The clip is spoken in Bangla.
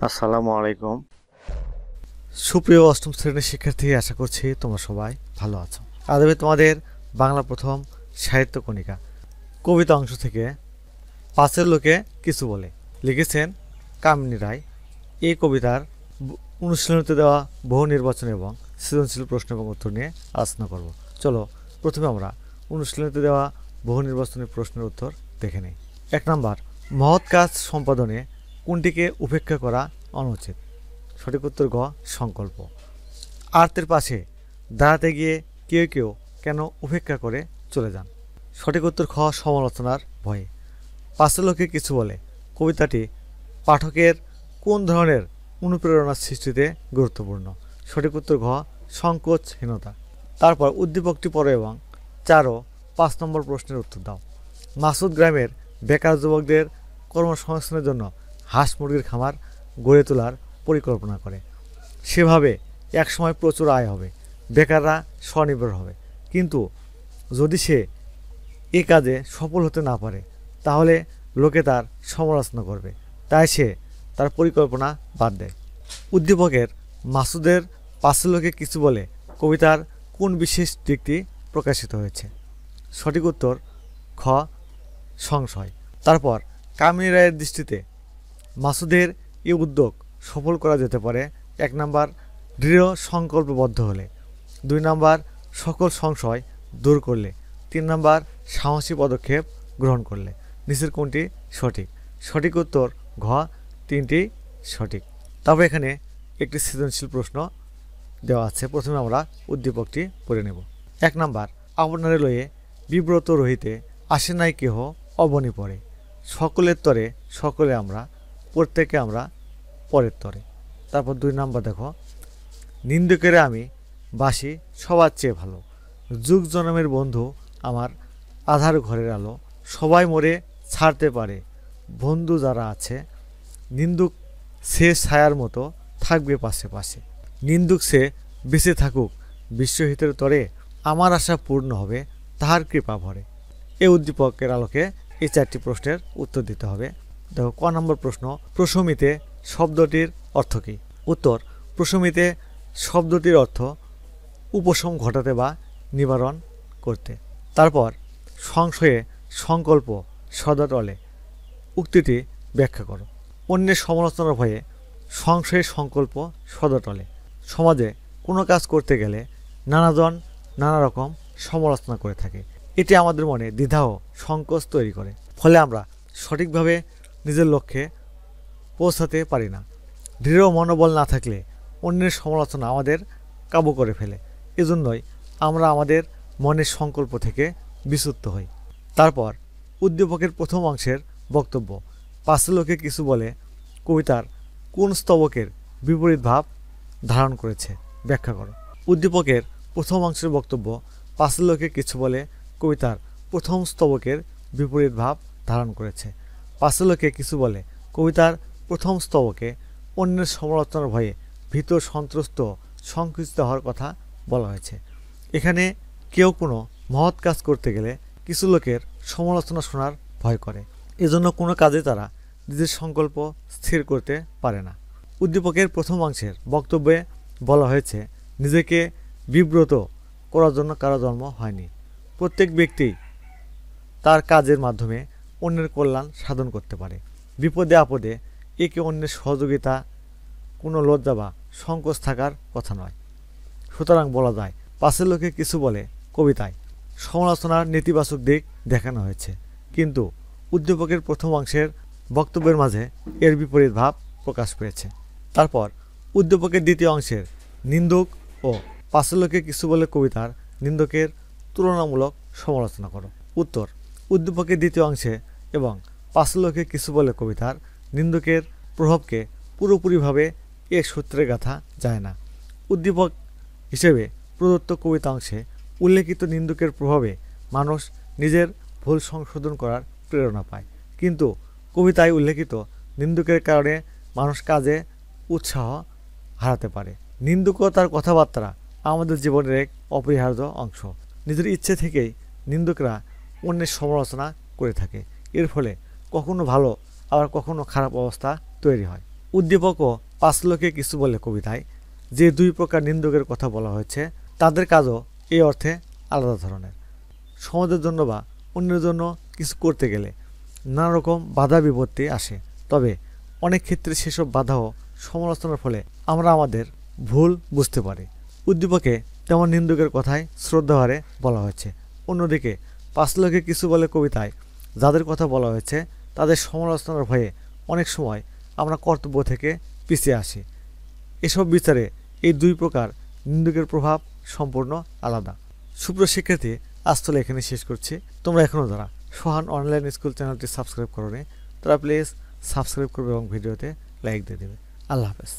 আসসালামু আলাইকুম। সুপ্রিয় অষ্টম শ্রেণীর শিক্ষার্থী, আশা করছি তোমরা সবাই ভালো আছো। আজ আমি তোমাদের বাংলা প্রথম সাহিত্য কণিকা কবিতা অংশ থেকে পাশের লোকে কিছু বলে লিখেছেন কামিনী রায়। এই কবিতার অনুশীলনীতে দেওয়া বহু নির্বাচন এবং সৃজনশীল প্রশ্ন এবং উত্তর নিয়ে আলোচনা করব। চলো প্রথমে আমরা অনুশীলনীতে দেওয়া বহু নির্বাচনী প্রশ্নের উত্তর দেখে নিই। 1 নম্বর, মহৎ কাজ সম্পাদনে কোনটিকে উপেক্ষা করা অনুচিত? সঠিক উত্তর গ, সংকল্প। আর্তের পাশে দাঁড়াতে গিয়ে কেউ কেউ কেন উপেক্ষা করে চলে যান? সঠিক উত্তর খ, সমালোচনার ভয়ে। পাশের লোকে কিছু বলে কবিতাটি পাঠকের কোন ধরনের অনুপ্রেরণার সৃষ্টিতে গুরুত্বপূর্ণ? সঠিক উত্তর ঘ, সংকোচহীনতা। তারপর উদ্দীপকটি পড়ো এবং 4 ও 5 নম্বর প্রশ্নের উত্তর দাও। মাসুদ গ্রামের বেকার যুবকদের কর্মসংস্থানের জন্য হাঁস মুরগির খামার গড়ে তোলার পরিকল্পনা করে। সেভাবে একসময় প্রচুর আয় হবে, বেকাররা স্বনির্ভর হবে। কিন্তু যদি সে এ কাজে সফল হতে না পারে তাহলে লোকে তার সমালোচনা করবে, তাই সে তার পরিকল্পনা বাদ দেয়। উদ্দীপকের মাসুদের পাশের লোকে কিছু বলে কবিতার কোন বিশেষ দিকটি প্রকাশিত হয়েছে? সঠিক উত্তর খ, সংশয়। তারপর কামিনী রায়ের দৃষ্টিতে মাসুদের এই উদ্যোগ সফল করা যেতে পারে 1 নাম্বার, দৃঢ় সংকল্পবদ্ধ হলে; 2 নাম্বার, সকল সংশয় দূর করলে; 3 নাম্বার, সাহসী পদক্ষেপ গ্রহণ করলে। নিচের কোনটি সঠিক? সঠিক উত্তর ঘ, 3টি সঠিক। তবে এখানে একটি সৃজনশীল প্রশ্ন দেওয়া আছে। প্রথমে আমরা উদ্দীপকটি পড়ে নেব। 1 নাম্বার, আপনারে লয়ে বিব্রত রহিতে আসে নাই কেহ অবনী পড়ে, সকলের তরে সকলে আমরা, প্রত্যেকে আমরা পরের তরে। তারপর 2 নাম্বার দেখো, নিন্দুকেরে আমি বাসি সবার চেয়ে ভালো, যুগ জনমের বন্ধু আমার আধার ঘরের আলো, সবাই মোরে ছাড়তে পারে বন্ধু যারা আছে, নিন্দুক সে ছায়ার মতো থাকবে পাশে পাশে, নিন্দুক সে বেঁচে থাকুক বিশ্বহিতের তরে, আমার আশা পূর্ণ হবে তাহার কৃপা ভরে। এই উদ্দীপকের আলোকে এই 4টি প্রশ্নের উত্তর দিতে হবে। দেখো ক নম্বর প্রশ্ন, প্রশমিতে শব্দটির অর্থ কী? উত্তর, প্রশমিতে শব্দটির অর্থ উপশম ঘটাতে বা নিবারণ করতে। তারপর সংশয়ে সংকল্প সদা টলে, উক্তিটি ব্যাখ্যা করো। অন্যের সমালোচনার ভয়ে সংশয়ে সংকল্প সদা টলে। সমাজে কোনো কাজ করতে গেলে নানাজন নানা রকম সমালোচনা করে থাকে, এটি আমাদের মনে দ্বিধা ও সংকোচ তৈরি করে, ফলে আমরা সঠিকভাবে নিজের লক্ষ্যে পৌঁছাতে পারি না। দৃঢ় মনোবল না থাকলে অন্যের সমালোচনা আমাদের কাবু করে ফেলে। এজন্যই আমরা আমাদের মনের সংকল্প থেকে বিচ্যুত হই। তারপর উদ্দীপকের প্রথম অংশের বক্তব্য। পাশের লোকে কিছু বলে কবিতার কোন স্তবকের বিপরীত ভাব ধারণ করেছে? ব্যাখ্যা করো। উদ্দীপকের প্রথম অংশের বক্তব্য। পাশের লোকে কিছু বলে কবিতার প্রথম স্তবকের বিপরীত ভাব ধারণ করেছে। পাশের লোকে কিছু বলে কবিতার প্রথম স্তবকে অন্যের সমালোচনার ভয়ে ভীত, সন্ত্রস্ত, সংকুচিত হওয়ার কথা বলা হয়েছে। এখানে কেউ কোনো মহৎ কাজ করতে গেলে কিছু লোকের সমালোচনা শোনার ভয় করে, এজন্য কোনো কাজে তারা নিজের সংকল্প স্থির করতে পারে না। উদ্দীপকের প্রথম অংশের বক্তব্যে বলা হয়েছে নিজেকে বিব্রত করার জন্য কারো জন্ম হয়নি। প্রত্যেক ব্যক্তি তার কাজের মাধ্যমে অন্যের কল্যাণ সাধন করতে পারে। বিপদে আপদে একে অন্যের সহযোগিতা কোনো লজ্জা বা সংকোচ থাকার কথা নয়। সুতরাং বলা যায় পাশের লোকে কিছু বলে কবিতায় সমালোচনার নেতিবাচক দিক দেখানো হয়েছে, কিন্তু উদ্দীপকের প্রথম অংশের বক্তব্যের মাঝে এর বিপরীত ভাব প্রকাশ পেয়েছে। তারপর উদ্দীপকের দ্বিতীয় অংশের নিন্দুক ও পাশের লোকে কিছু বলে কবিতার নিন্দুকের তুলনামূলক সমালোচনা করো। উত্তর, উদ্দীপকের দ্বিতীয় অংশে এবং পাশের লোকে কিছু বলে কবিতার নিন্দুকের প্রভাবকে পুরোপুরিভাবে এক সূত্রে গাঁথা যায় না। উদ্দীপক হিসেবে প্রদত্ত কবিতা অংশে উল্লেখিত নিন্দুকের প্রভাবে মানুষ নিজের ভুল সংশোধন করার প্রেরণা পায়, কিন্তু কবিতায় উল্লেখিত নিন্দুকের কারণে মানুষ কাজে উৎসাহ হারাতে পারে। নিন্দুক ও তার কথাবার্তা আমাদের জীবনের এক অপরিহার্য অংশ। নিজের ইচ্ছে থেকেই নিন্দুকরা অন্যের সমালোচনা করে থাকে, এর ফলে কখনো ভালো আবার কখনো খারাপ অবস্থা তৈরি হয়। উদ্দীপক ও পাঁচ লোকে কিছু বলে কবিতায় যে দুই প্রকার নিন্দুকের কথা বলা হয়েছে তাদের কাজও এই অর্থে আলাদা ধরনের। সমাজের জন্য বা অন্যের জন্য কিছু করতে গেলে নানা রকম বাধা বিপত্তি আসে, তবে অনেক ক্ষেত্রে সেসব বাধা ও সমালোচনার ফলে আমরা আমাদের ভুল বুঝতে পারি। উদ্দীপকে তেমন নিন্দুকের কথাই শ্রদ্ধাহারে বলা হয়েছে। অন্যদিকে পাঁচ লোকে কিছু বলে কবিতায় যাদের কথা বলা হয়েছে তাদের সমালোচনার ভয়ে অনেক সময় আমরা কর্তব্য থেকে পিছিয়ে আসি। এসব বিচারে এই দুই প্রকার নিন্দুকের প্রভাব সম্পূর্ণ আলাদা। সুপ্রিয় শিক্ষার্থী, আজ তাহলে এখানে শেষ করছি। তোমরা এখনও যারা সোহান অনলাইন স্কুল চ্যানেলটি সাবস্ক্রাইব করোনি তারা প্লিজ সাবস্ক্রাইব করবে এবং ভিডিওতে লাইক দিয়ে দেবে। আল্লাহ হাফেজ।